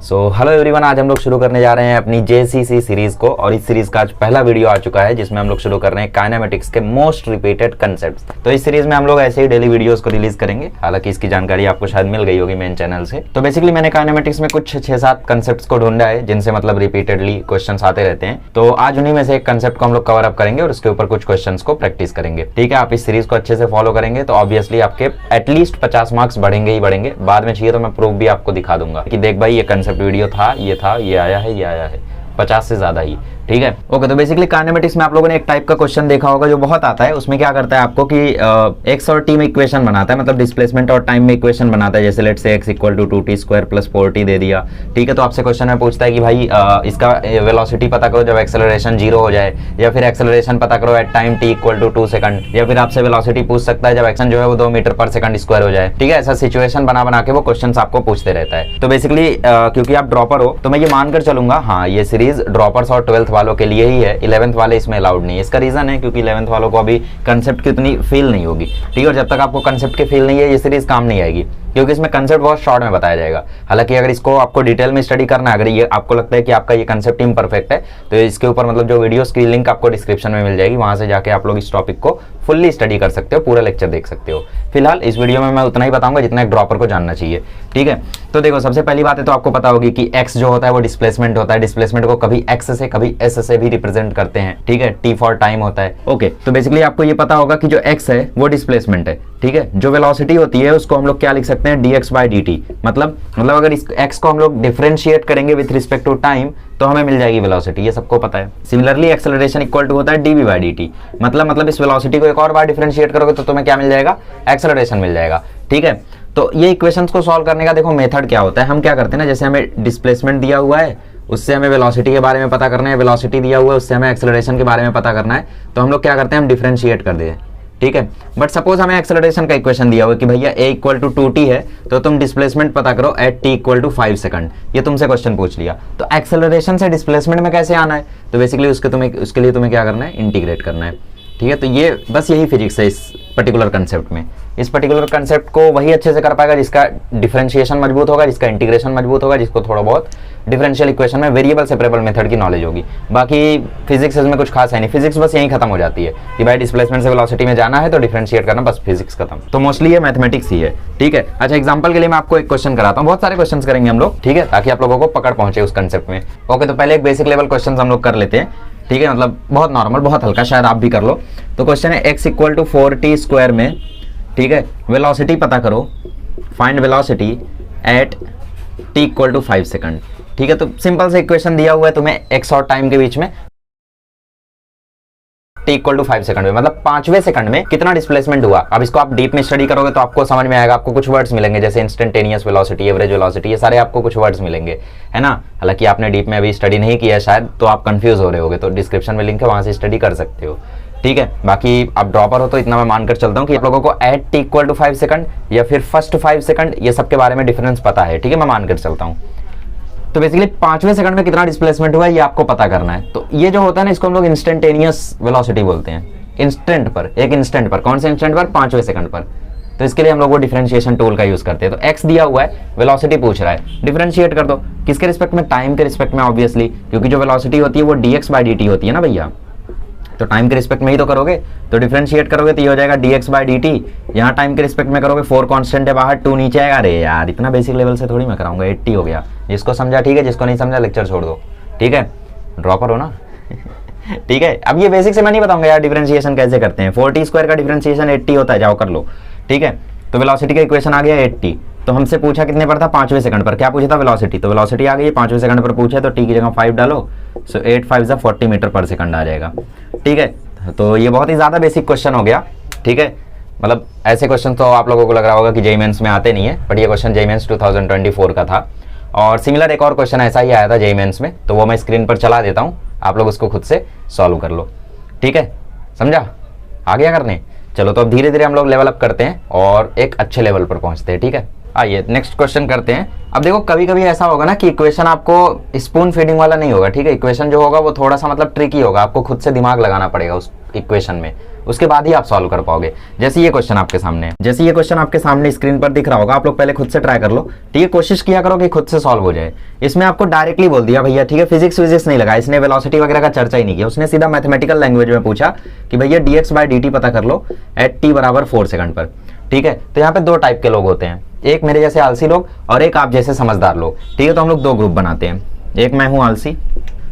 Hello everyone, आज हम लोग शुरू करने जा रहे हैं अपनी जेसीसी सीरीज को। और इस सीरीज का आज पहला वीडियो आ चुका है जिसमें हम लोग शुरू कर रहे हैं काइनेमेटिक्स के मोस्ट रिपीटेड कंसेप्ट्स। तो इस सीरीज में हम लोग ऐसे ही डेली वीडियोस को रिलीज करेंगे। हालांकि इसकी जानकारी आपको शायद मिल गई होगी मेन चैनल से। तो बेसिकली मैंने काइनेमेटिक्स में कुछ 6-7 कंसेप्ट्स को ढूंढा है जिनसे मतलब रिपीटेडली क्वेश्चन आते रहते हैं। तो आज उन्हीं में से एक कंसेप्ट को हम लोग कवर अप करेंगे और उसके ऊपर कुछ क्वेश्चन को प्रैक्टिस करेंगे। ठीक है, आप इस सीरीज को अच्छे से फॉलो करेंगे तो ऑब्वियसली आपके एटलीस्ट 50 मार्क्स बढ़ेंगे ही बढ़ेंगे। बाद में चाहिए तो मैं प्रूफ भी आपको दिखा दूंगा कि देख भाई ये कंसेप्ट वीडियो था, ये आया है 50 से ज्यादा ही। ठीक है, ओके। तो बेसिकली काइनेमेटिक्स में आप लोगों ने एक टाइप का क्वेश्चन देखा होगा जो बहुत आता है। उसमें क्या करता है आपको कि एक्स और टी में इक्वेशन बनाता है, मतलब डिस्प्लेसमेंट और टाइम में इक्वेशन बनाता है। जैसे let's say x equal to 2t² + 4t दे दिया। ठीक है, तो आपसे क्वेश्चन में पूछता है कि भाई इसका वेलोसिटी पता करो जब एक्सेलरेशन 0 हो जाए, या फिर एक्सेलरेशन पता करो एट टाइम t = 2 सेकंड, या फिर आपसे वेलोसिटी पूछ सकता है जब एक्शन जो है वो 2 मीटर/सेकंड² हो जाए। ठीक है, ऐसा सिचुएशन बना के वो क्वेश्चन आपको पूछते रहता है। तो बेसिकली क्योंकि आप ड्रॉपर हो तो मैं ये मानकर चलूंगा हाँ ये सीरीज ड्रॉपर्स और 12th वालों के लिए ही है। 11th वाले इसमें अलाउड नहीं है। इसका रीजन है क्योंकि 11th वालों को अभी कंसेप्ट की उतनी फील नहीं होगी। ठीक है, और जब तक आपको कंसेप्ट की फील नहीं है ये सीरीज काम नहीं आएगी क्योंकि इसमें कंसेप्ट बहुत शॉर्ट में बताया जाएगा। हालांकि अगर इसको आपको डिटेल में स्टडी करना है, अगर ये आपको लगता है कि आपका ये कंसेप्ट इम्परफेक्ट है तो इसके ऊपर मतलब जो वीडियोस की लिंक आपको डिस्क्रिप्शन में मिल जाएगी, वहां से जाके आप लोग इस टॉपिक को फुल्ली स्टडी कर सकते हो, पूरा लेक्चर देख सकते हो। फिलहाल इस वीडियो में मैं उतना ही बताऊंगा जितना एक ड्रॉपर को जानना चाहिए। ठीक है, तो देखो सबसे पहली बात है तो आपको पता होगी कि एक्स जो होता है वो डिस्प्लेसमेंट होता है। डिस्प्लेसमेंट को कभी एक्स से कभी एस से भी रिप्रेजेंट करते हैं। ठीक है, टी फॉर टाइम होता है। ओके, तो बेसिकली आपको ये पता होगा कि जो एक्स है वो डिस्प्लेसमेंट है। ठीक है, जो वेलोसिटी होती है उसको हम लोग क्या लिख सकते हैं, dx/dt। मतलब अगर इस x को हम लोग डिफरेंशिएट करेंगे विथ रिस्पेक्ट टू टाइम तो हमें मिल जाएगी वेलोसिटी, ये सबको पता है। सिमिलरली एक्सेलरेशन इक्वल टू होता है dv/dt। मतलब इस वेलोसिटी को एक और बार डिफरेंशिएट करोगे तो तुम्हें क्या मिल जाएगा, एक्सेलरेशन मिल जाएगा। ठीक है, तो ये इक्वेशंस को सॉल्व करने का देखो मेथड क्या होता है। हम क्या करते हैं ना, जैसे हमें डिस्प्लेसमेंट दिया हुआ है उससे हमें वेलोसिटी के बारे में पता करना है, वेलोसिटी दिया हुआ है उससे हमें एक्सेलरेशन के बारे में पता करना है, तो हम लोग क्या करते हैं, हम डिफरेंशिएट कर दें। ठीक है, बट सपोज हमें एक्सेलरेशन का इक्वेशन दिया हुआ कि भैया a = 2t है तो तुम डिस्प्लेसमेंट पता करो एट t = 5 सेकंड। ये तुमसे क्वेश्चन पूछ लिया तो एक्सेलरेशन से डिस्प्लेसमेंट में कैसे आना है, तो बेसिकली उसके लिए तुम्हें क्या करना है, इंटीग्रेट करना है। ठीक है, तो ये बस यही फिजिक्स है इस पर्टिकुलर कंसेप्ट में। इस पर्टिकुलर कंसेप्ट को वही अच्छे से कर पाएगा जिसका डिफरेंशिएशन मजबूत होगा, जिसका इंटीग्रेशन मजबूत होगा, जिसको थोड़ा बहुत डिफरेंशियल इक्वेशन में वेरिएबल सेपरेबल मेथड की नॉलेज होगी। बाकी फिजिक्स में कुछ खास है नहीं, फिजिक्स बस यहीं खत्म हो जाती है कि भाई डिस्प्लेसमेंट से वेलोसिटी में जाना है तो डिफरेंशिएट करना, बस फिजिक्स खत्म। तो मोस्टली ये मैथमेटिक्स ही है। ठीक है, अच्छा एग्जांपल के लिए मैं आपको एक क्वेश्चन कराता हूँ, बहुत सारे क्वेश्चन करेंगे हम लोग। ठीक है, ताकि आप लोगों को पकड़ पहुंचे उस कंसेप्ट में। ओके, तो पहले एक बेसिक लेवल क्वेश्चन हम लोग कर लेते हैं। ठीक है, मतलब बहुत नॉर्मल, बहुत हल्का, शायद आप भी कर लो। तो क्वेश्चन है x = 4t² में, ठीक है, वेलोसिटी पता करो, find velocity at t = 5 second. ठीक है, तो सिंपल से इक्वेशन दिया हुआ है तुम्हें x और टाइम के बीच में, t = 5 सेकंड में, मतलब 5वें सेकंड में कितना डिस्प्लेसमेंट हुआ। अब इसको आप डीप में स्टडी करोगे तो आपको समझ में आएगा, आपको कुछ वर्ड्स मिलेंगे जैसे इंस्टेंटेनियस वेलोसिटी, एवरेज वेलोसिटी, ये सारे आपको कुछ वर्ड्स मिलेंगे, है ना। हालांकि आपने डीप में अभी स्टडी नहीं किया शायद तो आप कंफ्यूज हो रहे होगे, तो डिस्क्रिप्शन में लिंक है, वहां से स्टडी कर सकते हो। ठीक है, बाकी आप ड्रॉपर हो तो इतना मैं मानकर चलता हूँ कि आप लोगों को एट t = 5 सेकंड या फिर फर्स्ट 5 सेकंड ये सब के बारे में डिफरेंस पता है। ठीक है, मैं मानकर चलता हूँ। तो बेसिकली 5वें सेकंड में कितना डिस्प्लेसमेंट हुआ है ये आपको पता करना है। तो ये जो होता है ना इसको हम लोग इंस्टेंटेनियस वेलोसिटी बोलते हैं। इंस्टेंट पर, एक इंस्टेंट पर, कौन से इंस्टेंट पर, 5वें सेकंड पर। तो इसके लिए हम लोग वो डिफरेंशिएशन टूल का यूज करते हैं। तो x दिया हुआ है, वेलोसिटी पूछ रहा है, डिफरेंशिएट कर दो किसके रिस्पेक्ट में, टाइम के रिस्पेक्ट में ऑब्वियसली, क्योंकि जो वेलोसिटी होती है वो dx/dt होती है ना भैया, तो टाइम के रिस्पेक्ट में ही तो करोगे। तो डिफरेंशिएट करोगे तो ये हो जाएगा dx/dt। यहाँ टाइम के रिस्पेक्ट में करोगे, 4 कांस्टेंट है बाहर, 2 नीचे आएगा। अरे यार इतना बेसिक लेवल से थोड़ी मैं कराऊंगा, 80 हो गया। जिसको समझा ठीक है, जिसको नहीं समझा लेक्चर छोड़ दो। ठीक है, ड्रॉपर हो ना। ठीक है, अब ये बेसिक से मैं नहीं बताऊंगा यार डिफरेंशिएशन कैसे करते हैं। 4t² का डिफरेंशिएशन 80 होता है, जाओ कर लो। ठीक है, तो वेलोसिटी का इक्वेशन आ गया 80। तो हमसे पूछा कितने पर था, 5वें सेकंड पर। क्या पूछा था, वेलोसिटी। तो वेलोसिटी आ गई 5वें सेकंड पर पूछा, तो t की जगह 5 डालो, सो 8 5 = 40 मीटर/सेकंड आ जाएगा। ठीक है, तो ये बहुत ही ज्यादा बेसिक क्वेश्चन हो गया। ठीक है, मतलब ऐसे क्वेश्चन तो आप लोगों को लग रहा होगा कि जेईई मेंस में आते नहीं है, बट ये क्वेश्चन जेईई मेंस 2024 का था। और सिमिलर एक और क्वेश्चन ऐसा ही आया था जेईई मेंस में, तो वो मैं स्क्रीन पर चला देता हूँ, आप लोग उसको खुद से सॉल्व कर लो। ठीक है, समझा, आ गया करने। चलो तो अब धीरे धीरे हम लोग लेवल अप करते हैं और एक अच्छे लेवल पर पहुंचते हैं। ठीक है, आइए नेक्स्ट क्वेश्चन करते हैं। अब देखो कभी कभी ऐसा होगा ना कि इक्वेशन आपको स्पून फीडिंग वाला नहीं होगा, ठीक है, इक्वेशन जो होगा वो थोड़ा सा मतलब ट्रिकी होगा, आपको खुद से दिमाग लगाना पड़ेगा उस इक्वेशन में, उसके बाद ही आप सॉल्व कर पाओगे। जैसे ये क्वेश्चन आपके सामने है, जैसे ये क्वेश्चन आपके सामने स्क्रीन पर दिख रहा होगा, आप लोग पहले खुद से ट्राई कर लो, ठीक है, कोशिश किया करो कि खुद से सॉल्व हो जाए। इसमें आपको डायरेक्टली बोल दिया भैया, ठीक है, फिजिक्स नहीं लगा, इसने वेलोसिटी वगैरह का चर्चा ही नहीं किया, उसने सीधा मैथमेटिकल लैंग्वेज में पूछा कि भैया dx/dt पता कर लो एट t बराबर 4 सेकंड पर, ठीक है। तो यहाँ पे दो टाइप के लोग होते हैं, एक मेरे जैसे आलसी लोग और एक आप जैसे समझदार लोग, ठीक है। तो हम लोग दो ग्रुप बनाते हैं, एक मैं हूँ आलसी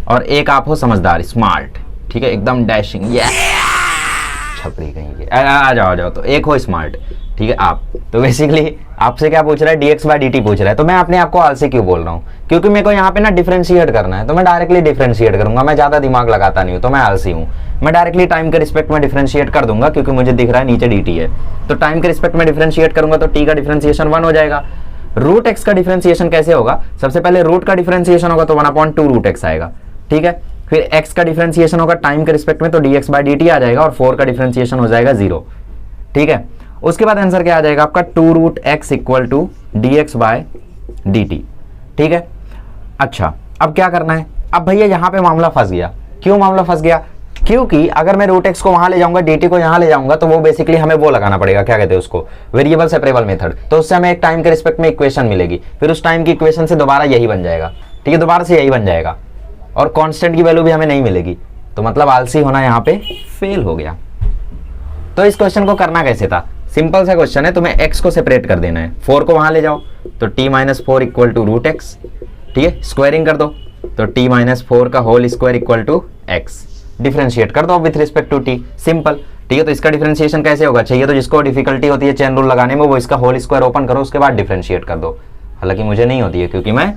और एक आप हो समझदार, स्मार्ट, ठीक है, एकदम डैशिंग, छपड़ी कहीं के, आ जाओ। तो एक हो स्मार्ट, ठीक है, आप। तो बेसिकली आपसे क्या पूछ रहा है, dx/dt पूछ रहा है। तो मैं अपने आपको आलसी क्यों बोल रहा हूँ, क्योंकि मेरे को यहाँ पे ना डिफरेंशिएट करना है, तो मैं डायरेक्टली डिफरेंशिएट करूंगा, मैं ज्यादा दिमाग लगाता नहीं हूँ, तो मैं आलसी हूँ। मैं डायरेक्टली टाइम के रिस्पेक्ट में डिफरेंशिएट कर दूंगा, क्योंकि मुझे दिख रहा है नीचे dt है, तो टाइम के रिस्पेक्ट में डिफरेंशिएट करूंगा तो t का डिफरेंशिएशन 1 हो जाएगा। रूट x का डिफरेंशिएशन कैसे होगा, सबसे पहले रूट का डिफरेंशिएशन होगा तो 1/2 रूट x आएगा, ठीक है। फिर x का डिफरेंशिएशन होगा टाइम के रिस्पेक्ट में तो dx/dt आ जाएगा, और 4 का डिफरेंशिएशन हो जाएगा 0, ठीक है। उसके बाद आंसर क्या आ जाएगा आपका, 2 root x equal to dx/dt, ठीक है। अच्छा, अब क्या करना है, अब भैया यहाँ पे मामला फंस गया। क्यों मामला फंस गया, क्योंकि अगर मैं रूट x को वहां ले जाऊंगा, dt को यहाँ ले जाऊंगा, तो वो बेसिकली हमें वो लगाना पड़ेगा, क्या कहते हैं उसको, वेरिएबल सेपरेबल मेथड। तो उससे हमें एक टाइम के रिस्पेक्ट में इक्वेशन मिलेगी, फिर उस टाइम की इक्वेशन से दोबारा यही बन जाएगा, ठीक है, दोबारा से यही बन जाएगा, और कांस्टेंट की वैल्यू भी हमें नहीं मिलेगी। तो मतलब आलसी होना यहाँ पे फेल हो गया। तो इस क्वेश्चन को करना कैसे था, सिंपल सा क्वेश्चन है, तुम्हें x को सेपरेट कर देना है, 4 को वहां ले जाओ तो t-4 equal to root x, ठीक है, स्क्वायरिंग कर दो तो t-4 का whole square equal to x, differentiate कर दो with respect to t, simple, ठीक है। तो इसका डिफरेंशिएशन कैसे होगा, चाहिए तो जिसको डिफिकल्टी होती है चेन रूल लगाने में, वो इसका होल स्क्वायर ओपन करो, उसके बाद डिफरेंशिएट कर दो। हालांकि मुझे नहीं होती है क्योंकि मैं,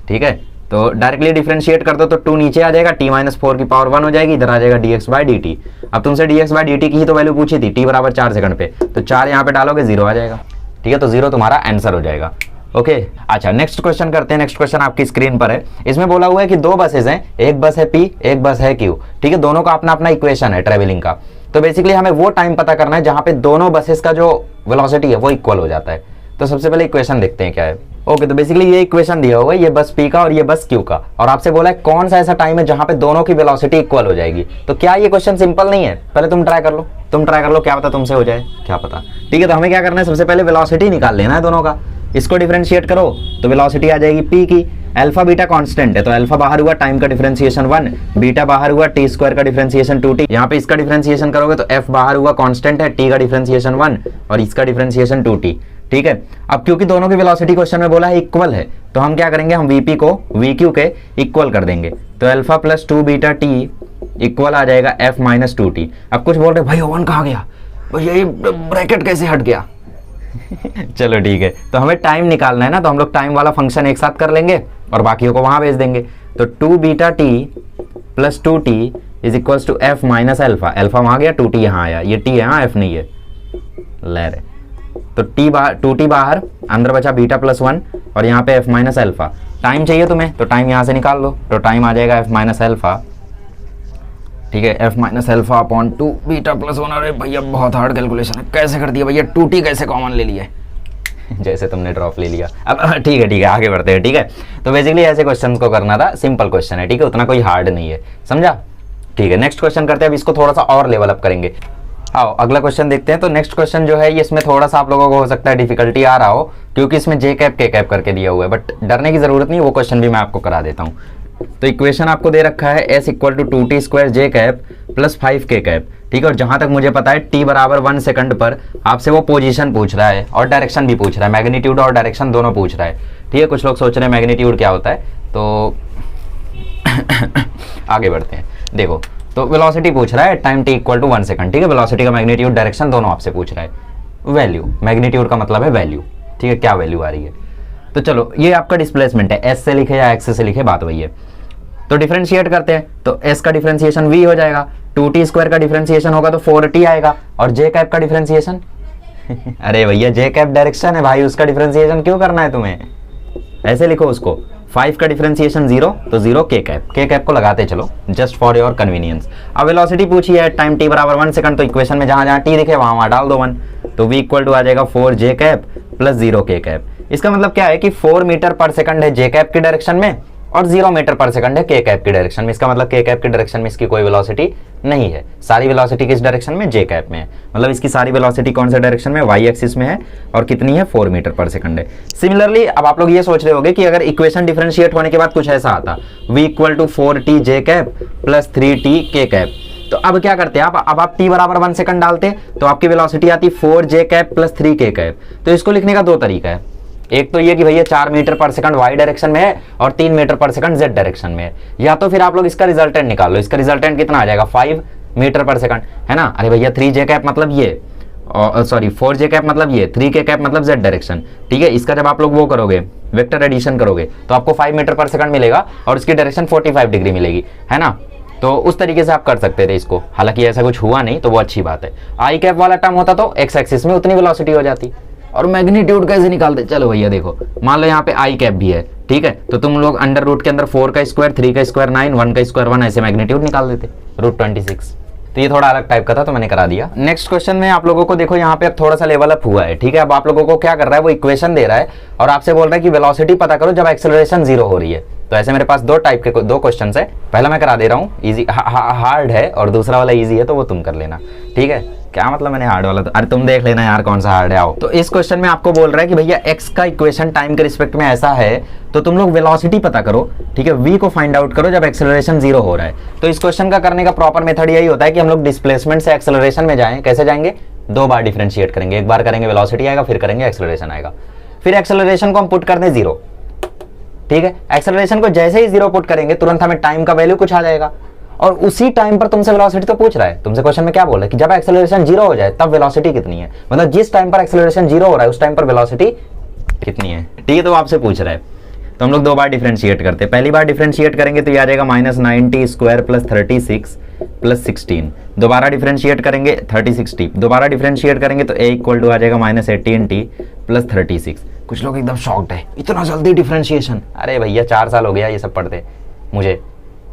ठीक है, तो डायरेक्टली डिफरेंशिएट कर दो तो 2 नीचे आ जाएगा, t-4 की पावर 1 हो जाएगी, इधर आ जाएगा dx/dt। अब तुमसे dx/dt की ही तो वैल्यू पूछी थी, t बराबर 4 सेकंड पे, तो 4 यहाँ पे डालोगे 0 आ जाएगा, ठीक है। तो 0 तुम्हारा आंसर हो जाएगा, ओके। अच्छा, नेक्स्ट क्वेश्चन करते हैं। नेक्स्ट क्वेश्चन आपकी स्क्रीन पर है, इसमें बोला हुआ है कि दो बसेस हैं, एक बस है P, एक बस है Q, ठीक है, दोनों का अपना अपना इक्वेशन है ट्रेवलिंग का। तो बेसिकली हमें वो टाइम पता करना है जहां पे दोनों बसेस का जो वेलोसिटी है वो इक्वल हो जाता है। तो सबसे पहले इक्वेशन देखते हैं क्या है। ओके, तो बेसिकली ये इक्वेशन दिया हुआ है, ये बस P का और ये बस Q का, और आपसे बोला है कौन सा ऐसा टाइम है जहां पे दोनों की वेलोसिटी इक्वल हो जाएगी। तो क्या ये क्वेश्चन सिंपल नहीं है, पहले तुम ट्राई कर लो, क्या पता तुमसे हो जाए, क्या पता, ठीक है। तो हमें क्या करना है, सबसे पहले वेलोसिटी निकाल लेना है दोनों का, इसको डिफरेंशिएट करो तो वेलोसिटी आ जाएगी P की, अल्फा बीटा कांस्टेंट है तो अल्फा बाहर हुआ, टाइम का डिफरेंशिएशन 1, बीटा बाहर हुआ, t स्क्वायर का डिफरेंशिएशन 2t, यहाँ पे इसका डिफरेंशिएशन करोगे तो f बाहर हुआ, कांस्टेंट है, t का डिफरेंशिएशन 1 और इसका डिफरेंशिएशन 2t, ठीक है। अब क्योंकि दोनों की वेलोसिटी क्वेश्चन में बोला है इक्वल है, तो हम क्या करेंगे, हम Vp को Vq के इक्वल कर देंगे, तो alpha plus 2 beta t equal आ जाएगा f माइनस 2t। अब कुछ बोल रहे भाई ओवन कहाँ गया, भैया ये ब्रैकेट कैसे हट गया चलो ठीक है, तो हमें टाइम निकालना है ना, तो हम लोग टाइम वाला फंक्शन एक साथ कर लेंगे और बाकियों को वहां भेज देंगे। तो 2 beta t plus 2t is equals to f minus alpha, alpha वहां गया, 2t यहाँ आया, ये t है हाँ, f नहीं है, ले रहे। तो t बाहर, 2t बाहर, अंदर बचा बीटा प्लस 1 और यहाँ पे f माइनस अल्फा। टाइम चाहिए तुम्हें तो टाइम यहाँ से निकाल लो, तो टाइम आ जाएगा f माइनस अल्फा, ठीक है, f minus alpha upon 2 beta plus 1। अरे भैया बहुत हार्ड कैलकुलेशन है, कैसे कर दिया भैया, 2t कैसे कॉमन ले लिए जैसे तुमने ड्रॉप ले लिया। अब ठीक है आगे बढ़ते हैं, ठीक है। तो बेसिकली ऐसे क्वेश्चन को करना था, सिंपल क्वेश्चन है, ठीक है, उतना कोई हार्ड नहीं है, समझा, ठीक है। नेक्स्ट क्वेश्चन करते हैं, अब इसको थोड़ा सा और लेवल अप करेंगे। आओ अगला क्वेश्चन देखते हैं। तो नेक्स्ट क्वेश्चन जो है, इसमें थोड़ा सा आप लोगों को हो सकता है डिफिकल्टी आ रहा हो, क्योंकि इसमें जे कैप के कैप करके दिया हुआ है, बट डरने की जरूरत नहीं, वो क्वेश्चन भी मैं आपको करा देता हूँ। तो इक्वेशन आपको दे रखा है s equal to 2t square J cap plus 5k cap, ठीक है। और जहां तक मुझे पता है t बराबर 1 सेकंड पर आपसे वो पोजीशन पूछ रहा है और डायरेक्शन भी पूछ रहा है, मैग्नीट्यूड और डायरेक्शन दोनों पूछ रहा है, ठीक है। कुछ लोग सोच रहे हैं मैग्नीट्यूड क्या होता है, तो आगे बढ़ते हैं। देखो, तो वेलोसिटी पूछ रहा है time t equal to 1 second, ठीक है। वेलोसिटी का मैग्नीट्यूड डायरेक्शन दोनों आपसे पूछ रहा है। वैल्यू, मैग्नीट्यूड का मतलब है वैल्यू, ठीक है, क्या वैल्यू आ रही है। तो चलो ये आपका डिस्प्लेसमेंट है, s से लिखे या x से लिखे बात वही है। तो डिफरेंशिएट करते हैं, तो s का डिफरेंशिएशन v हो जाएगा, 2t स्क्वायर का डिफरेंशिएशन होगा तो 4t आएगा, और j कैप का डिफरेंशिएशन अरे भैया j कैप डायरेक्शन है भाई, उसका डिफरेंशिएशन क्यों करना है तुम्हें, ऐसे लिखो उसको, 5 का डिफरेंशिएशन 0 तो 0 k कैप को लगाते चलो जस्ट फॉर योर कन्वीनियंस। अब वेलोसिटी पूछी है टाइम t बराबर 1 सेकंड, तो इक्वेशन में जहां जहां t दिखे वहां वहां डाल दो 1, तो v इक्वल टू आ जाएगा 4 j cap plus 0 k cap. इसका मतलब क्या है कि 4 मीटर पर सेकंड है जे कैप की डायरेक्शन में और 0 मीटर पर सेकंड है के कैप की डायरेक्शन में। इसका मतलब के कैप की डायरेक्शन में इसकी कोई वेलोसिटी नहीं है, सारी वेलोसिटी किस डायरेक्शन में, जे कैप में है। मतलब इसकी सारी वेलोसिटी कौन सा डायरेक्शन में, वाई एक्सिस में है और कितनी है, 4 मीटर पर सेकंड है। सिमिलरली अब आप लोग ये सोच रहे होंगे कि अगर इक्वेशन डिफरेंशिएट होने के बाद कुछ ऐसा आता, v = 4t जे कैप प्लस 3t के कैप, तो अब क्या करते हैं आप, अब आप t बराबर 1 सेकंड डालते तो आपकी वेलोसिटी आती 4 जे कैप प्लस 3 के कैप। तो इसको लिखने का दो तरीका है, एक तो ये कि भैया 4 मीटर पर सेकंड वाई डायरेक्शन में है और 3 मीटर पर सेकंड जेड डायरेक्शन में है, या तो फिर आप लोग इसका रिजल्टेंट निकाल लो। इसका रिजल्टेंट कितना आ जाएगा, 5 मीटर पर सेकंड, है ना। अरे भैया 3 जे कैप मतलब ये, सॉरी 4 जे कैप मतलब ये, 3 के कैप मतलब जेड डायरेक्शन, ठीक है। इसका जब आप लोग वो करोगे, वेक्टर एडिशन करोगे, तो आपको 5 मीटर पर सेकंड मिलेगा और इसकी डायरेक्शन 45 डिग्री मिलेगी, है ना। तो उस तरीके से आप कर सकते थे इसको, हालांकि ऐसा कुछ हुआ नहीं तो वो अच्छी बात है। आई कैप वाला टर्म होता तो एक्स एक्सिस में उतनी वेलोसिटी हो जाती। और मैग्नीट्यूड कैसे निकालते, चलो भैया देखो, मान लो यहाँ पे आई कैप भी है, ठीक है, तो तुम लोग अंडर रूट के अंदर 4 का स्क्वायर, 3 का स्क्वायर 9, 1 का स्क्वायर 1, ऐसे मैग्नीट्यूड निकाल देते, √26। तो ये थोड़ा अलग टाइप का था तो मैंने करा दिया। नेक्स्ट क्वेश्चन में आप लोगों को देखो यहाँ पे अब थोड़ा सा लेवल अप हुआ है, ठीक है। अब आप लोगों को क्या कर रहा है, वो इक्वेशन दे रहा है और आपसे बोल रहा है कि वेलोसिटी पता करो जब एक्सेलरेशन 0 हो रही है। तो ऐसे मेरे पास दो टाइप के दो क्वेश्चन है, पहला मैं करा दे रहा हूँ, इजी हार्ड है और दूसरा वाला इजी है, तो वो तुम कर लेना, ठीक है। क्या मतलब मैंने हार्ड वाला, तो अरे तुम देख लेना यार कौन सा हार्ड है। आओ, तो इस क्वेश्चन में आपको बोल रहा है कि भैया एक्स का इक्वेशन टाइम के रिस्पेक्ट में ऐसा है, तो तुम लोग वेलोसिटी पता करो, ठीक है, v को फाइंड आउट करो जब एक्सेलरेशन 0 हो रहा है। तो इस क्वेश्चन का करने का प्रॉपर मेथड यही होता है कि हम लोग डिस्प्लेसमेंट से एक्सेलरेशन में जाएं। कैसे जाएंगे, 2 बार डिफरेंशिएट करेंगे, एक बार करेंगे वेलोसिटी आएगा, फिर करेंगे एक्सेलरेशन आएगा, फिर एक्सेलरेशन को हम पुट कर दें 0, ठीक है। एक्सेलरेशन को जैसे ही 0 पुट करेंगे तुरंत हमें टाइम का वैल्यू कुछ आ जाएगा और उसी टाइम पर तुमसे वेलोसिटी तो पूछ रहा है। तुमसे क्वेश्चन में क्या बोल रहा है कि जब एक्सेलरेशन 0 हो जाए तब वेलोसिटी कितनी है, मतलब जिस टाइम पर एक्सेलरेशन 0 हो रहा है उस टाइम पर वेलोसिटी कितनी है, ठीक है। तो आपसे पूछ रहा है, तो हम लोग 2 बार डिफरेंशिएट करते हैं। पहली बार डिफरेंशिएट करेंगे तो ये आ जाएगा -90² प्लस 36 प्लस 16। दोबारा डिफरेंशिएट करेंगे 30/60, दोबारा डिफरेंशिएट करेंगे तो a = आ जाएगा -18t प्लस 36। कुछ लोग एकदम शॉक्ड है, इतना जल्दी डिफरेंशिएशन। अरे भैया 4 साल हो गया ये सब पढ़ते मुझे,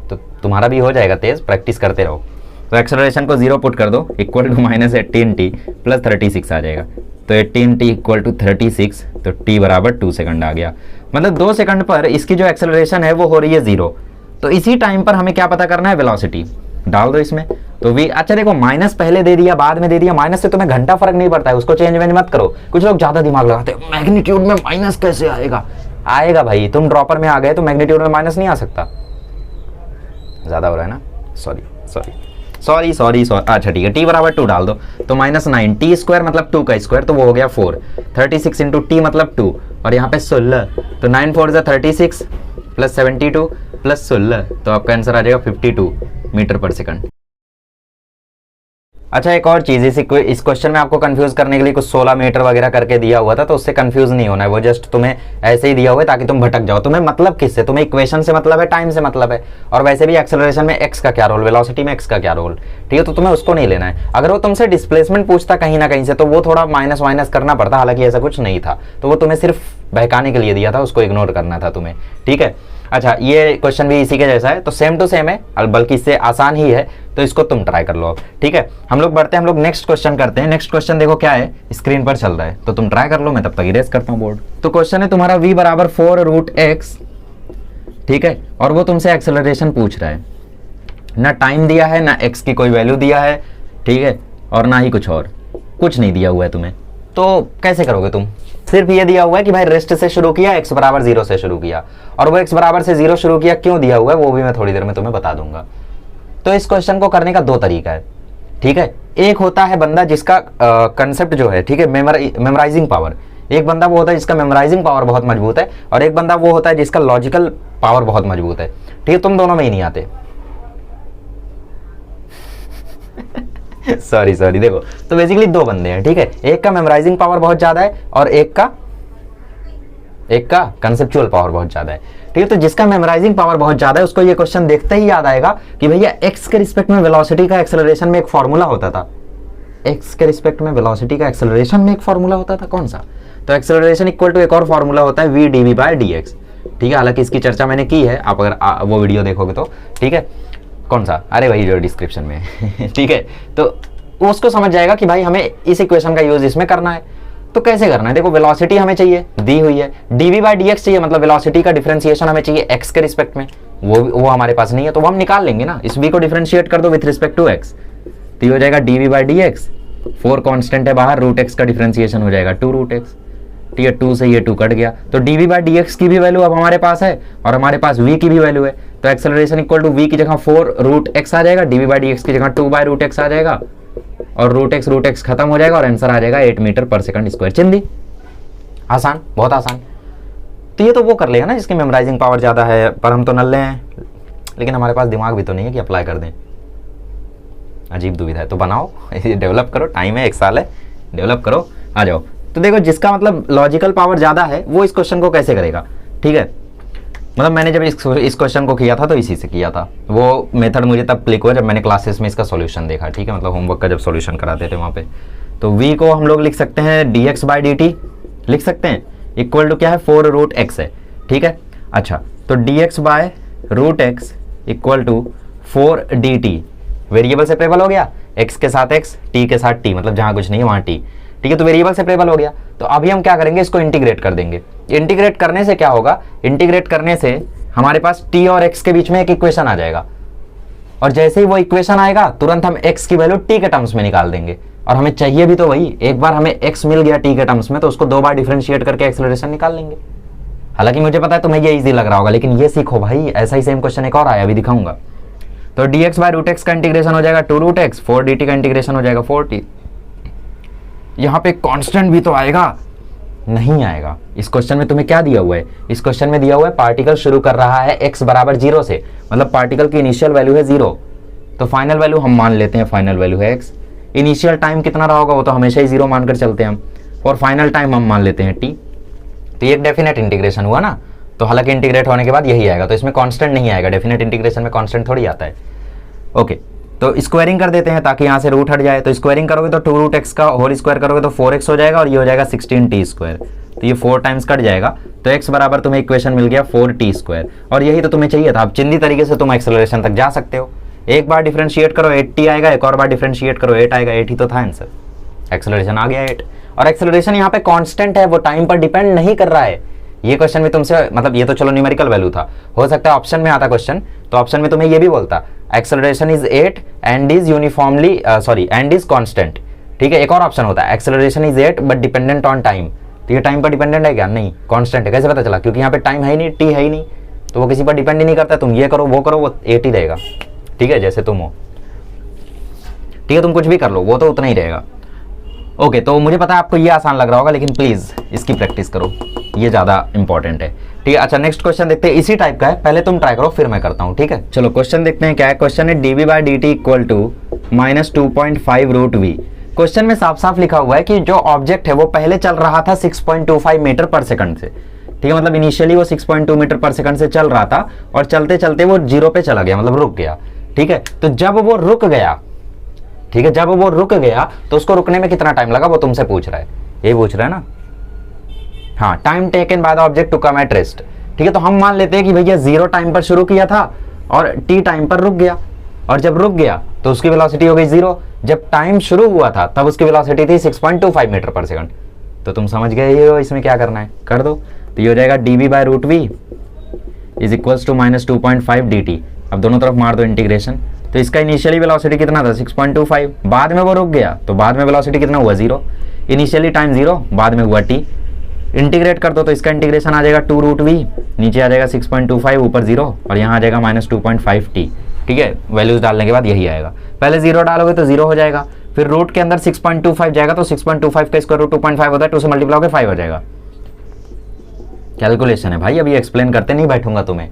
तो तुम्हारा भी हो जाएगा तेज, प्रैक्टिस करते रहो। तो एक्सेलरेशन को 0 पुट कर दो, इक्वल टू -18t प्लस 36 आ जाएगा। तो 18t इक्वल टू 36, तो t बराबर 2 सेकंड आ गया। मतलब 2 सेकंड पर इसकी जो एक्सेलरेशन है वो हो रही है 0। तो इसी टाइम पर हमें क्या पता करना है, वेलोसिटी डाल दो इसमें। तो v, अच्छा देखो, माइनस पहले दे दिया बाद में दे दिया, माइनस से तुम्हें घंटा फर्क नहीं पड़ता है, उसको चेंज वेंज मत करो। कुछ लोग ज्यादा दिमाग लगाते हैं, मैग्नीट्यूड में माइनस कैसे आएगा, आएगा भाई, तुम ड्रॉपर में आ गए तो मैग्नीट्यूड में माइनस नहीं आ सकता। ज्यादा हो रहा है ना, सॉरी, अच्छा ठीक है, t बराबर 2 डाल दो, तो -9, t² मतलब 2 का स्क्वायर, तो वो हो गया 4, 36 इंटू t मतलब 2 और यहाँ पे 16, तो 9 4 36 प्लस 72 प्लस 16, तो आपका आंसर आ जाएगा 52 मीटर पर सेकंड। अच्छा एक और चीज, इस क्वेश्चन में आपको कंफ्यूज करने के लिए कुछ 16 मीटर वगैरह करके दिया हुआ था, तो उससे कंफ्यूज नहीं होना है, वो जस्ट तुम्हें ऐसे ही दिया हुआ है ताकि तुम भटक जाओ। तुम्हें मतलब किससे, तुम्हें इक्वेशन से मतलब है, टाइम से मतलब है, और वैसे भी एक्सेलरेशन में एक्स का क्या रोल, वेलोसिटी में एक्स का क्या रोल, ठीक है। तो तुम्हें उसको नहीं लेना है। अगर वो तुमसे डिस्प्लेसमेंट पूछता कहीं ना कहीं से तो वो थोड़ा माइनस वाइनस करना पड़ता, हालांकि ऐसा कुछ नहीं था, तो वो तुम्हें सिर्फ बहकाने के लिए दिया था, उसको इग्नोर करना था तुम्हें, ठीक है। अच्छा ये क्वेश्चन भी इसी के जैसा है, तो सेम टू सेम है, बल्कि इससे आसान ही है, तो इसको तुम ट्राई कर लो, ठीक है। हम लोग बढ़ते हैं, हम लोग नेक्स्ट क्वेश्चन करते हैं। नेक्स्ट क्वेश्चन देखो क्या है, स्क्रीन पर चल रहा है, तो तुम ट्राई कर लो, मैं तब तक इरेज करता हूँ बोर्ड। तो क्वेश्चन है तुम्हारा v बराबर 4√x, ठीक है, और वो तुमसे एक्सेलरेशन पूछ रहा है, ना टाइम दिया है ना x की कोई वैल्यू दिया है, ठीक है, और ना ही कुछ और, कुछ नहीं दिया हुआ है तुम्हें। तो कैसे करोगे तुम, सिर्फ ये दिया हुआ है कि भाई रेस्ट से शुरू किया, x बराबर 0 से शुरू किया, और वो x बराबर से 0 शुरू किया क्यों दिया हुआ है वो भी मैं थोड़ी देर में तुम्हें बता दूंगा। तो इस क्वेश्चन को करने का 2 तरीका है, ठीक है। एक होता है बंदा जिसका कंसेप्ट जो है, ठीक है, मेमोराइजिंग पावर, एक बंदा वो होता है जिसका मेमोराइजिंग पावर बहुत मजबूत है, और एक बंदा वो होता है जिसका लॉजिकल पावर बहुत मजबूत है, ठीक है। तुम दोनों में ही नहीं आते सॉरी देखो, तो बेसिकली 2 बंदे हैं, ठीक है, एक का मेमोराइजिंग पावर बहुत ज्यादा है और एक का कंसेप्चुअल पावर बहुत ज्यादा है, ठीक है। तो जिसका मेमोराइजिंग पावर बहुत ज्यादा है उसको ये क्वेश्चन देखते ही याद आएगा कि भैया एक्स के रिस्पेक्ट में वेलोसिटी का एक्सेलरेशन में एक फॉर्मूला होता था, एक्स के रिस्पेक्ट में वेलोसिटी का एक्सेलरेशन में एक फॉर्मूला होता था, कौन सा, तो एक्सेलरेशन इक्वल टू एक और फॉर्मूला होता है v dv/dx, ठीक है। हालांकि इसकी चर्चा मैंने की है, आप अगर वो वीडियो देखोगे तो, ठीक है। कौन सा, अरे वही जो डिस्क्रिप्शन में ठीक है। तो उसको समझ जाएगा कि भाई हमें इस इक्वेशन का यूज इसमें करना है। तो कैसे करना है, देखो वेलोसिटी हमें चाहिए, दी हुई है, dv बाई dx चाहिए, मतलब वेलोसिटी का डिफरेंशिएशन हमें चाहिए x के रिस्पेक्ट में, वो हमारे पास नहीं है, तो वो हम निकाल लेंगे ना, इस v को डिफरेंशिएट कर दो विथ रिस्पेक्ट टू x, तो ये हो जाएगा dv बाई dx, 4 कांस्टेंट है बाहर, रूट x का डिफरेंशिएशन हो जाएगा 2 रूट x, ठीक है, 2 से ये 2 कट गया, तो dv बाई dx की भी वैल्यू अब हमारे पास है और हमारे पास v की भी वैल्यू है, तो एक्सेलरेशन इक्वल टू v की जगह 4 रूट x आ जाएगा, dv बाई dx की जगह 2 बाई रूट x आ जाएगा, और रूट x खत्म हो जाएगा और आंसर आ जाएगा 8 मीटर पर सेकंड स्क्वायर। चिंदी, आसान, बहुत आसान। तो ये तो वो कर लेगा ना जिसकी मेमोराइजिंग पावर ज़्यादा है, पर हम तो नल्ले हैं, लेकिन हमारे पास दिमाग भी तो नहीं है कि अप्लाई कर दें। अजीब दुविधा है, तो बनाओ, डेवलप करो, टाइम है, 1 साल है, डेवलप करो, आ जाओ। तो देखो जिसका मतलब लॉजिकल पावर ज़्यादा है वो इस क्वेश्चन को कैसे करेगा, ठीक है, मतलब मैंने जब इस क्वेश्चन को किया था तो इसी से किया था, वो मेथड मुझे तब क्लिक हुआ जब मैंने क्लासेस में इसका सॉल्यूशन देखा, ठीक है, मतलब होमवर्क का जब सॉल्यूशन कराते थे वहाँ पे। तो v को हम लोग लिख सकते हैं dx बाई dt लिख सकते हैं, इक्वल टू क्या है 4 रूट x है, ठीक है। अच्छा, तो dx by root x equal to 4 dt, variable separable हो गया, x के साथ x, t के साथ t, मतलब जहाँ कुछ नहीं है वहाँ t, ठीक है, तो वेरिएबल सेपरेबल हो गया। तो अभी हम क्या करेंगे, इसको इंटीग्रेट कर देंगे। इंटीग्रेट करने से क्या होगा, इंटीग्रेट करने से हमारे पास t और x के बीच में एक इक्वेशन आ जाएगा, और जैसे ही वो इक्वेशन आएगा तुरंत हम x की वैल्यू t के टर्म्स में निकाल देंगे, और हमें चाहिए भी तो वही, एक बार हमें x मिल गया t के टर्म्स में तो उसको 2 बार डिफरेंशिएट करके एक्सेलरेशन निकाल लेंगे। हालांकि मुझे पता है तुम्हें ये इजी लग रहा होगा, लेकिन ये सीखो भाई, ऐसा ही सेम क्वेश्चन एक और आया, अभी दिखाऊंगा। तो dx बाय रूट x का इंटीग्रेशन हो जाएगा 2 रूट x, 4 dt का इंटीग्रेशन हो जाएगा 4t। यहाँ पे कांस्टेंट भी तो आएगा, नहीं आएगा। इस क्वेश्चन में तुम्हें क्या दिया हुआ है, इस क्वेश्चन में दिया हुआ है पार्टिकल शुरू कर रहा है x बराबर 0 से, मतलब पार्टिकल की इनिशियल वैल्यू है 0, तो फाइनल वैल्यू हम मान लेते हैं फाइनल वैल्यू है x। इनिशियल टाइम कितना रहा होगा वो तो हमेशा ही 0 मानकर चलते हैं हम, और फाइनल टाइम हम मान लेते हैं t। तो ये डेफिनेट इंटीग्रेशन हुआ ना, तो हालांकि इंटीग्रेट होने के बाद यही आएगा, तो इसमें कांस्टेंट नहीं आएगा, डेफिनेट इंटीग्रेशन में कांस्टेंट थोड़ी आता है। ओके, तो स्क्वायरिंग कर देते हैं ताकि यहाँ से रूट हट जाए, तो स्क्वायरिंग करोगे तो 2 रूट x का होल स्क्वायर करोगे तो 4x हो जाएगा, और ये हो जाएगा 16t स्क्वायर, तो ये 4 टाइम्स कट जाएगा, तो x बराबर तुम्हें इक्वेशन मिल गया 4t स्क्वायर, और यही तो तुम्हें चाहिए था। अब चिंदी तरीके से तुम एक्सेलरेशन तक जा सकते हो, एक बार डिफरेंशिएट करो 8t आएगा, एक और बार डिफरेंशिएट करो 8 आएगा, 8 ही तो था आंसर, एक्सेलरेशन आ गया 8। और एक्सेलरेशन यहाँ पे कांस्टेंट है, वो टाइम पर डिपेंड नहीं कर रहा है। ये क्वेश्चन में तुमसे, मतलब ये तो चलो न्यूमेरिकल वैल्यू था, हो सकता है ऑप्शन में आता क्वेश्चन, तो ऑप्शन में तुम्हें ये भी बोलता acceleration is 8 and is uniformly and is constant, ठीक है। एक और ऑप्शन होता है acceleration is 8 but dependent on time, तो ये टाइम पर डिपेंडेंट है क्या, नहीं, कांस्टेंट है। कैसे पता चला, क्योंकि यहाँ पे टाइम है ही नहीं, टी है ही नहीं, तो वो किसी पर डिपेंड ही नहीं करता, तुम ये करो वो करो वो 8 ही रहेगा, ठीक है, जैसे तुम हो, ठीक है, तुम कुछ भी कर लो वो तो उतना ही रहेगा। ओके, तो मुझे पता है आपको ये आसान लग रहा होगा, लेकिन प्लीज इसकी प्रैक्टिस करो, ये ज्यादा इंपॉर्टेंट है, ठीक है। अच्छा, नेक्स्ट क्वेश्चन देखते हैं, इसी टाइप का है, पहले तुम ट्राई करो फिर मैं करता हूँ, ठीक है। चलो क्वेश्चन देखते हैं क्या है। क्वेश्चन है dv by dt equal to -2.5 root v। Question में साफ साफ लिखा हुआ है कि जो ऑब्जेक्ट है वो पहले चल रहा था 6.25 मीटर पर सेकंड से, ठीक है, मतलब इनिशियली वो 6.2 मीटर पर सेकंड से चल रहा था, और चलते चलते वो 0 पे चला गया, मतलब रुक गया, ठीक है। तो जब वो रुक गया, ठीक है, जब वो रुक गया तो उसको रुकने में कितना टाइम लगा वो तुमसे पूछ रहा है, यही पूछ रहा है ना, हाँ, time taken by the object to come at rest, ठीक है। तो हम मान लेते हैं कि भैया 0 टाइम पर शुरू किया था और t टाइम पर रुक गया, और जब रुक गया तो उसकी वेलोसिटी हो गई 0, जब टाइम शुरू हुआ था तब उसकी वेलोसिटी थी 6.25 मीटर पर सेकंड। तो तुम समझ गए ये हो, इसमें क्या करना है कर दो, तो ये हो जाएगा dv by root v is equals to -2.5 dt। अब दोनों तरफ मार दो इंटीग्रेशन, तो इसका इनिशियली वेलोसिटी कितना था 6.25, बाद में वो रुक गया तो बाद में वेलोसिटी कितना हुआ 0, इनिशियली टाइम 0, बाद में हुआ t। इंटीग्रेट कर दो तो इसका इंटीग्रेशन आ जाएगा 2 रूट v, नीचे आ जाएगा 6.25, ऊपर 0, और यहाँ आ जाएगा -2.5t, ठीक है। वैल्यूज डालने के बाद यही आएगा, पहले 0 डालोगे तो 0 हो जाएगा, फिर रूट के अंदर 6.25 जाएगा तो 6.25 का स्क्वायर रूट 2.5 होता है, 2 से मल्टीप्लाई होकर 5 हो जाएगा। कैलकुलेशन है भाई, अभी एक्सप्लेन करते नहीं बैठूंगा तुम्हें,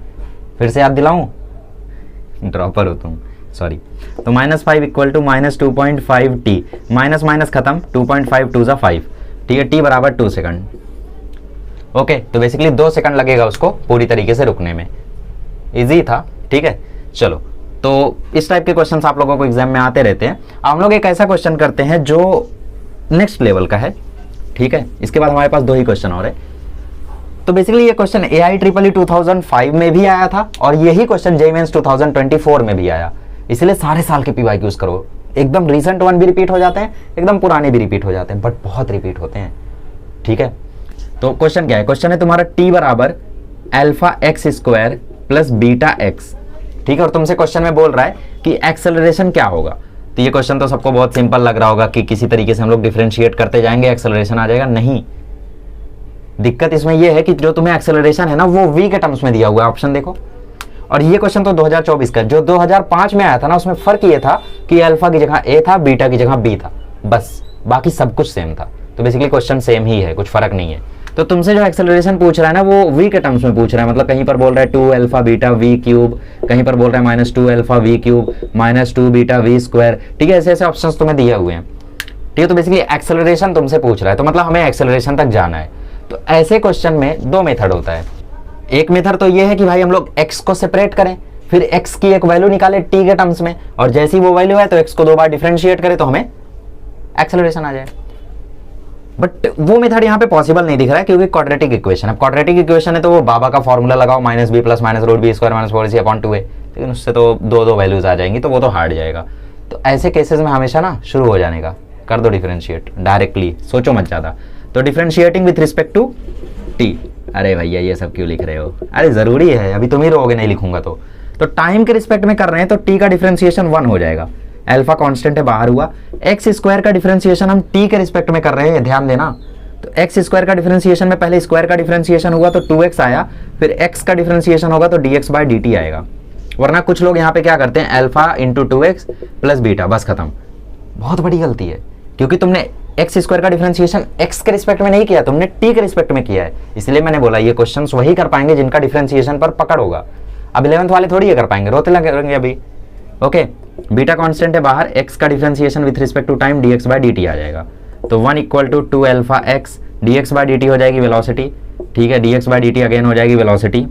फिर से याद दिलाऊं, ड्रॉपर हो तुम, सॉरी। तो -5 equal to -2.5t, minus minus खत्म, 2.5 2 ज़ा 5, ठीक है, t बराबर 2 सेकंड। ओके, तो बेसिकली 2 सेकंड लगेगा उसको पूरी तरीके से रुकने में, इजी था, ठीक है। चलो, तो इस टाइप के क्वेश्चंस आप लोगों को एग्जाम में आते रहते हैं। हम लोग एक ऐसा क्वेश्चन करते हैं जो नेक्स्ट लेवल का है, ठीक है, इसके बाद हमारे पास 2 ही क्वेश्चन और है। तो बेसिकली ये क्वेश्चन AIEEE 2005 में भी आया था, और यही क्वेश्चन JEE Mains 2024 में भी आया, इसलिए सारे साल के PYQs करो, एकदम रिसेंट वन भी रिपीट हो जाते हैं, एकदम पुराने भी रिपीट हो जाते हैं, बट बहुत रिपीट होते हैं, ठीक है, तो क्वेश्चन क्या है, क्वेश्चन है तुम्हारा t बराबर alpha x square plus beta x, ठीक है, और तुमसे क्वेश्चन में बोल रहा है कि एक्सेलरेशन क्या होगा। तो ये क्वेश्चन तो सबको बहुत सिंपल लग रहा होगा कि किसी तरीके से हम लोग डिफरेंशिएट करते जाएंगे एक्सेलरेशन आ जाएगा, नहीं। दिक्कत इसमें यह है कि जो तुम्हें एक्सेलरेशन है ना वो v के टर्म्स में दिया हुआ है, ऑप्शन देखो। और ये क्वेश्चन तो 2024 का, जो 2005 में आया था ना उसमें फर्क ये था कि अल्फा की जगह a था, बीटा की जगह b था, बस, बाकी सब कुछ सेम था। तो बेसिकली क्वेश्चन सेम ही है, कुछ फर्क नहीं है। तो तुमसे जो एक्सेलरेशन पूछ रहा है ना वो v के टर्म्स में पूछ रहा है, मतलब कहीं पर बोल रहा है 2 अल्फा बीटा v क्यूब, कहीं पर बोल रहा है -2 alpha v cube -2 beta v square, ठीक है, ऐसे ऐसे ऑप्शंस तुम्हें दिए हुए हैं, ठीक है। तो बेसिकली एक्सेलरेशन तुमसे पूछ रहा है, तो मतलब हमें एक्सेलरेशन तक जाना है। तो ऐसे क्वेश्चन में दो मेथड होता है। एक मेथड तो ये है कि भाई हम लोग x को सेपरेट करें, फिर x की एक वैल्यू निकाले t के टर्म्स में, और जैसी वो वैल्यू है तो x को 2 बार डिफरेंशिएट करें तो हमें एक्सेलरेशन आ जाए। बट वो मेथड यहाँ पे पॉसिबल नहीं दिख रहा है क्योंकि क्वाड्रेटिक इक्वेशन, अब क्वाड्रेटिक इक्वेशन है तो वो बाबा का फॉर्मूला लगाओ -b plus -√b square -4ac/2a, लेकिन उससे तो दो वैल्यूज आ जाएंगी, तो वो तो हार्ड जाएगा। तो ऐसे केसेस में हमेशा ना शुरू हो जाने का, कर दो डिफरेंशिएट डायरेक्टली, सोचो मत ज़्यादा। तो differentiating with respect to t, अरे भैया ये सब क्यों लिख रहे हो, अरे जरूरी है, अभी तुम ही रहोगे नहीं लिखूंगा तो टाइम के रिस्पेक्ट में कर रहे हैं तो t का डिफरेंशिएशन 1 हो जाएगा, अल्फा कांस्टेंट है बाहर हुआ। एक्स स्क्वायर का डिफरेंशिएशन हम t के रिस्पेक्ट में कर रहे हैं, ध्यान देना। तो एक्स स्क्वायर का डिफरेंशिएशन में पहले स्क्वायर का डिफरेंशिएशन हुआ तो 2x आया, फिर x का डिफरेंशिएशन होगा तो dx/dt आएगा। वरना कुछ लोग यहाँ पे क्या करते हैं, alpha into 2x plus beta, बस खत्म। बहुत बड़ी गलती है क्योंकि तुमने एक्स स्क्वायर का डिफरेंशिएशन एक्स के रिस्पेक्ट में नहीं किया, तुमने टी के रिस्पेक्ट में किया है। इसलिए मैंने बोला ये क्वेश्चंस वही कर पाएंगे जिनका डिफरेंशिएशन पर पकड़ होगा। अब 11th वाले थोड़ी ये कर पाएंगे, रोते लगेंगे अभी। ओके, बीटा कांस्टेंट है बाहर, एक्स का differentiation with respect to time dx/dt आ जाएगा। तो 1 = 2 अल्फा एक्स, dx/dt हो जाएगी वेलोसिटी, ठीक है, dx/dt अगेन हो जाएगी वेलोसिटी।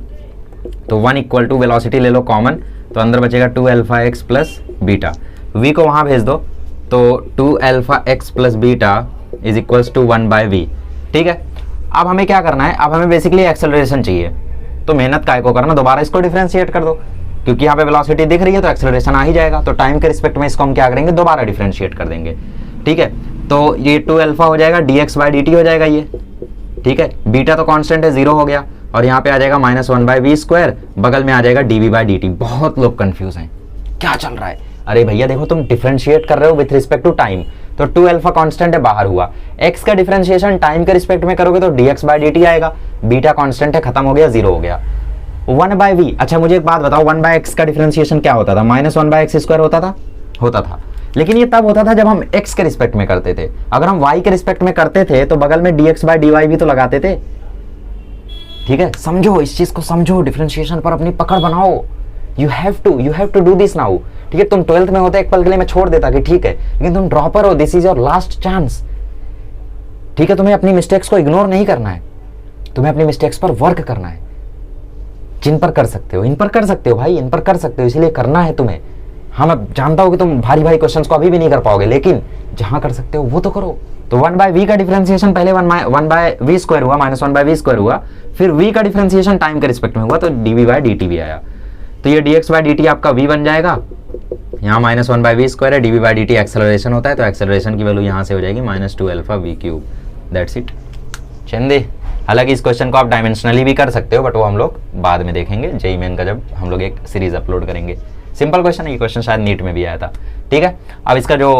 तो 1 = वेलोसिटी ले लो कॉमन, तो अंदर बचेगा 2 alpha x plus beta, v को वहां भेज दो तो 2 alpha x plus beta is equals to 1/v, ठीक है। अब हमें क्या करना है, अब हमें बेसिकली एक्सेलरेशन चाहिए, तो मेहनत काय को करना, दोबारा इसको डिफरेंशिएट कर दो क्योंकि यहाँ पे वेलोसिटी दिख रही है तो एक्सेलरेशन आ ही जाएगा। तो टाइम के रिस्पेक्ट में इसको हम क्या करेंगे, दोबारा डिफरेंशिएट कर देंगे, ठीक है। तो ये 2 अल्फा हो जाएगा, dx/dt हो जाएगा ये, ठीक है। बीटा तो कांस्टेंट है, 0 हो गया, और यहाँ पे आ जाएगा -1/v स्क्वायर, बगल में आ जाएगा dv/dt। बहुत लोग कंफ्यूज हैं, क्या चल रहा है, अरे भैया देखो तुम डिफरेंशिएट कर रहे हो विथ रिस्पेक्ट टू टाइम, तो 2 अल्फा कांस्टेंट है बाहर हुआ, x का डिफरेंशिएशन टाइम के रिस्पेक्ट में करोगे तो dx/dt आएगा, बीटा कांस्टेंट है, खत्म हो गया, 0 हो गया। 1/v, अच्छा मुझे एक बात बताओ, 1/x का डिफरेंशिएशन क्या होता था, -1/x स्क्वायर होता था, लेकिन ये तब होता था जब हम x के रिस्पेक्ट में करते थे। अगर हम y के रिस्पेक्ट में करते थे तो बगल में dx/dy भी तो लगाते थे, ठीक है। समझो इस चीज को, समझो, डिफरेंशिएशन पर अपनी पकड़ बनाओ। You have to do this now, ठीक है। तुम 12th में होते एक पल के लिए मैं छोड़ देता कि ठीक है, लेकिन तुम ड्रॉपर हो, this is your last chance, ठीक है। तुम्हें अपनी मिस्टेक्स को इग्नोर नहीं करना है, तुम्हें अपनी मिस्टेक्स पर वर्क करना है। जिन पर कर सकते हो इन पर कर सकते हो भाई, इन पर कर सकते हो, इसलिए करना है तुम्हें। हाँ मैं जानता हूं कि तुम भारी भारी क्वेश्चंस को अभी भी नहीं कर पाओगे, लेकिन जहां कर सकते हो वो तो करो। तो 1/v का डिफरेंशिएशन पहले 1/v स्क्वायर हुआ, -1/v स्क्वायर हुआ, फिर v का डिफरेंशिएशन टाइम के रिस्पेक्ट में हुआ तो dv/dt भी आया। तो ये dx/dt आपका v बन जाएगा, यहाँ -1/v स्क्वायर है, dv/dt एक्सेलरेशन होता है, तो एक्सेलरेशन की वैल्यू यहाँ से हो जाएगी -2 alpha v cube, that's it. चंदे, हालांकि इस क्वेश्चन को आप डायमेंशनली भी कर सकते हो, बट वो हम लोग बाद में देखेंगे, जेईई मेन का जब हम लोग एक सीरीज अपलोड करेंगे। सिंपल क्वेश्चन है, ये क्वेश्चन शायद नीट में भी आया था, ठीक है। अब इसका जो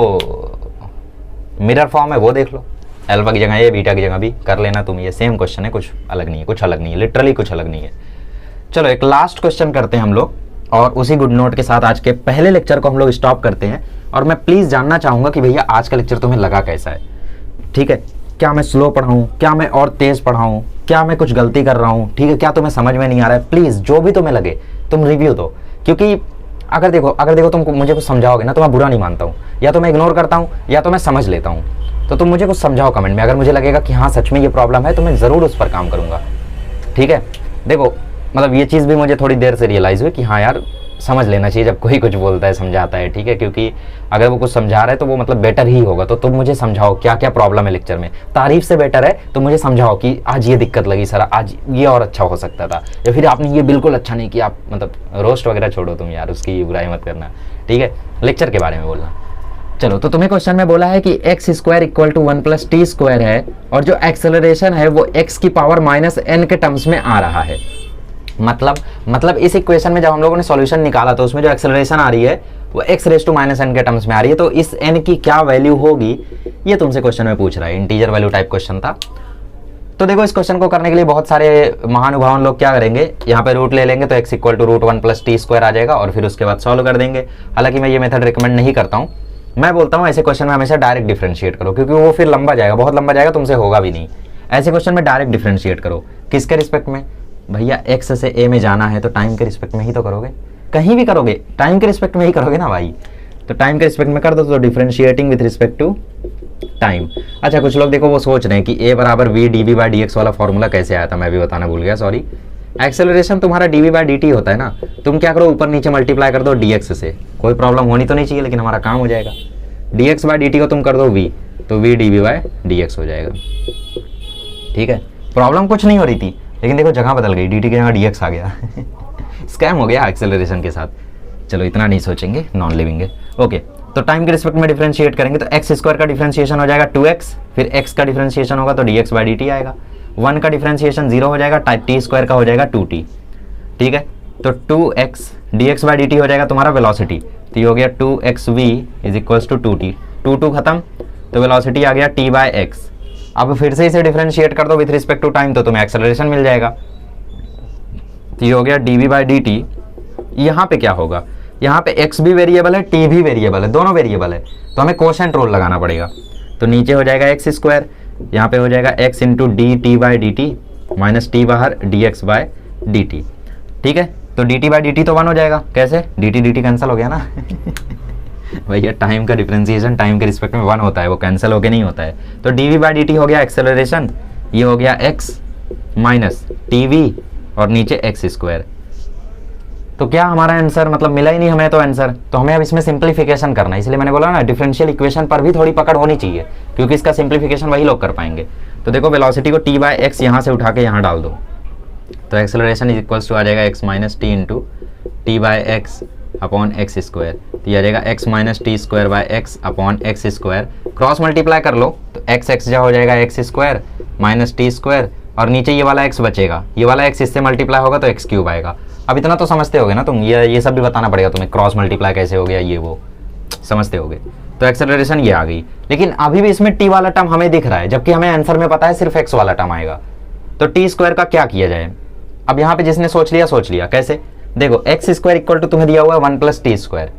मिरर फॉर्म है वो देख लो, अल्फा की जगह ए, बीटा की जगह बी कर लेना तुम, ये सेम क्वेश्चन है, कुछ अलग नहीं है, लिटरली कुछ अलग नहीं है। चलो एक लास्ट क्वेश्चन करते हैं हम लोग, और उसी गुड नोट के साथ आज के पहले लेक्चर को हम लोग स्टॉप करते हैं। और मैं प्लीज जानना चाहूंगा कि भैया आज का लेक्चर तुम्हें लगा कैसा है, ठीक है। क्या मैं स्लो पढ़ाऊं, क्या मैं और तेज पढ़ाऊं, क्या मैं कुछ गलती कर रहा हूं, ठीक है, क्या तुम्हें समझ में नहीं आ रहा है, प्लीज जो भी तुम्हें लगे तुम रिव्यू दो। क्योंकि अगर देखो तुम मुझे कुछ समझाओगे ना तो मैं बुरा नहीं मानता हूँ, या तो मैं इग्नोर करता हूँ या तो मैं समझ लेता हूँ, तो तुम मुझे कुछ समझाओ कमेंट में। अगर मुझे लगेगा कि हाँ सच में ये प्रॉब्लम है तो मैं ज़रूर उस पर काम करूँगा, ठीक है। देखो मतलब ये चीज़ भी मुझे थोड़ी देर से रियलाइज़ हुई कि हाँ यार समझ लेना चाहिए जब कोई कुछ बोलता है, समझाता है, ठीक है। क्योंकि अगर वो कुछ समझा रहा है तो वो मतलब बेटर ही होगा। तो तुम मुझे समझाओ क्या क्या प्रॉब्लम है लेक्चर में, तारीफ से बेटर है तो मुझे समझाओ कि आज ये दिक्कत लगी सर, आज ये और अच्छा हो सकता था, या फिर आपने ये बिल्कुल अच्छा नहीं किया। आप मतलब रोस्ट वगैरह छोड़ो तुम यार, उसकी बुराई मत करना, ठीक है। लेक्चर के बारे में बोलना, चलो, तो तुम्हें क्वेश्चन में बोला है कि x square equal to 1 plus T square है और जो एक्सेलरेशन है वो एक्स की पावर माइनस एन के टर्म्स में आ रहा है। मतलब इस इक्वेशन में जब हम लोगों ने सॉल्यूशन निकाला तो उसमें जो एक्सेलरेशन आ रही है वो x raise to minus N के टर्म्स में आ रही है। तो इस एन की क्या वैल्यू होगी ये तुमसे क्वेश्चन में पूछ रहा है। इंटीजर वैल्यू टाइप क्वेश्चन था। तो देखो, इस क्वेश्चन को करने के लिए बहुत सारे महानुभावन लोग क्या करेंगे, यहाँ पे रूट ले लेंगे तो x equal to root 1 plus T square आ जाएगा और फिर उसके बाद सॉल्व कर देंगे। हालांकि मैं ये मेथड रिकमेंड नहीं करता हूँ। मैं बोलता हूँ ऐसे क्वेश्चन में हमेशा डायरेक्ट डिफरेंशिएट करो, क्योंकि वो फिर लंबा जाएगा, बहुत लंबा जाएगा, तुमसे होगा भी नहीं। ऐसे क्वेश्चन में डायरेक्ट डिफरेंशिएट करो। किसके रिस्पेक्ट में? भैया x से a में जाना है तो टाइम के रिस्पेक्ट में ही तो करोगे, कहीं भी करोगे टाइम के रिस्पेक्ट में ही करोगे ना भाई। तो टाइम के रिस्पेक्ट में कर दो, तो differentiating with respect to time. अच्छा, कुछ लोग देखो वो सोच रहे हैं कि a बराबर v dv बाई dx वाला फॉर्मूला कैसे आया था, मैं भी बताना भूल गया, सॉरी। एक्सेलरेशन तुम्हारा dv बाई dt होता है ना, तुम क्या करो ऊपर नीचे मल्टीप्लाई कर दो dx से, कोई प्रॉब्लम होनी तो नहीं चाहिए, लेकिन हमारा काम हो जाएगा। dx बाई dt को तुम कर दो v, तो v dv बाई dx हो जाएगा। ठीक है, प्रॉब्लम कुछ नहीं हो रही थी, लेकिन देखो जगह बदल गई, dt की जगह dx आ गया। स्कैम हो गया एक्सेलरेशन के साथ। चलो इतना नहीं सोचेंगे, नॉन लिविंग है। ओके, तो टाइम के रिस्पेक्ट में डिफरेंशिएट करेंगे तो एक्स स्क्वायर का डिफरेंशिएशन हो जाएगा 2x, फिर x का डिफरेंशिएशन होगा तो dx बाई dt आएगा। 1 का डिफरेंशिएशन 0 हो जाएगा, टी स्क्वायर का हो जाएगा 2t। ठीक है, तो 2x dx बाई dt हो जाएगा तुम्हारा वेलोसिटी, तो ये हो गया 2xv is equals to 2t। 2 खत्म, तो वेलोसिटी आ गया t बाई एक्स। अब फिर से इसे डिफरेंशिएट कर दो विथ रिस्पेक्ट टू टाइम, तो तुम्हें एक्सेलरेशन मिल जाएगा। तो ये हो गया dv बाई dt। यहाँ पे क्या होगा, यहाँ पे x भी वेरिएबल है, t भी वेरिएबल है, दोनों वेरिएबल है, तो हमें कोशेंट रूल लगाना पड़ेगा। तो नीचे हो जाएगा एक्स स्क्वायर, यहाँ पे हो जाएगा x into D T by D T minus T बाहर D X by D T. ठीक है, तो D T by D T तो 1 हो जाएगा। कैसे? डी टी कैंसिल हो गया ना। भैया टाइम का डिफरेंशिएशन टाइम के रिस्पेक्ट में 1 होता है, वो कैंसिल होके नहीं होता है। तो D V by D T हो गया एक्सेलरेशन, ये हो गया x माइनस टी वी और नीचे एक्स स्क्वायर। तो क्या हमारा आंसर, मतलब मिला ही नहीं हमें तो आंसर, तो हमें अब इसमें सिंप्लीफिकेशन करना है। इसलिए मैंने बोला ना डिफरेंशियल इक्वेशन पर भी थोड़ी पकड़ होनी चाहिए, क्योंकि इसका सिंप्लीफिकेशन वही लोग कर पाएंगे। तो देखो वेलोसिटी को t बाई एक्स यहाँ से उठा के यहाँ डाल दो, तो एक्सेलरेशन इज इक्वल्स टू आ जाएगा x minus T into T by x upon x square. तो ये आ जाएगा x minus T square by x upon x square. Cross multiply कर लो तो x जो हो जाएगा x square minus T square, और नीचे ये वाला x बचेगा, ये वाला x इससे मल्टीप्लाई होगा तो x क्यूब आएगा। अब इतना तो समझते होगे ना तुम, ये सब भी बताना पड़ेगा तुम्हें, क्रॉस मल्टीप्लाई कैसे हो गया, ये वो समझते होगे। तो एक्सेलरेशन ये आ गई, लेकिन अभी भी इसमें t वाला टर्म हमें दिख रहा है, जबकि हमें आंसर में पता है सिर्फ x वाला टर्म आएगा। तो टी स्क्वायर का क्या किया जाए? अब यहाँ पे जिसने सोच लिया कैसे, देखो एक्स स्क्वायर इक्वल टू तुम्हें दिया हुआ है 1 प्लस टी स्क्वायर।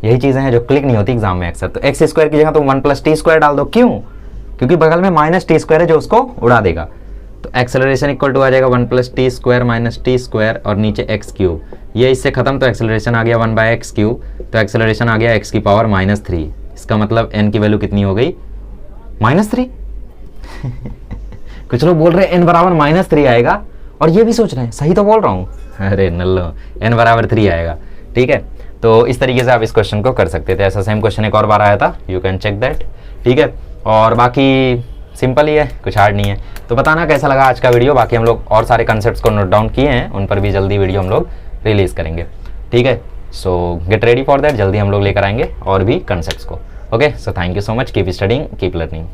यही चीजें हैं जो क्लिक नहीं होती एग्जाम में अक्सर। तो एक्स स्क्वायर की जगह तुम 1 प्लस टी स्क्वायर डाल दो, क्यों? क्योंकि बगल में माइनस टी स्क्वायर है जो उसको उड़ा देगा। तो एक्सेलरेशन इक्वल टू आ जाएगा 1 plus T square minus T square और नीचे एक्स क्यूब, ये इससे खत्म, तो एक्सेलरेशन आ गया 1 बाई एक्स क्यूब। तो एक्सेलरेशन आ गया एक्स की पावर -3। इसका मतलब एन की वैल्यू कितनी हो गई? -3। कुछ लोग बोल रहे हैं एन बराबर -3 आएगा, और ये भी सोच रहे हैं सही तो बोल रहा हूँ। अरे नल्लो, एन बराबर 3 आएगा। ठीक है, तो इस तरीके से आप इस क्वेश्चन को कर सकते थे। ऐसा सेम क्वेश्चन एक और बार आया था, यू कैन चेक दैट। ठीक है, और बाकी सिंपल ही है, कुछ हार्ड नहीं है। तो बताना कैसा लगा आज का वीडियो। बाकी हम लोग और सारे कंसेप्ट्स को नोट डाउन किए हैं, उन पर भी जल्दी वीडियो हम लोग रिलीज करेंगे। ठीक है, सो गेट रेडी फॉर दैट, जल्दी हम लोग लेकर आएंगे और भी कंसेप्ट्स को। Okay, so thank you so much, keep studying, keep learning.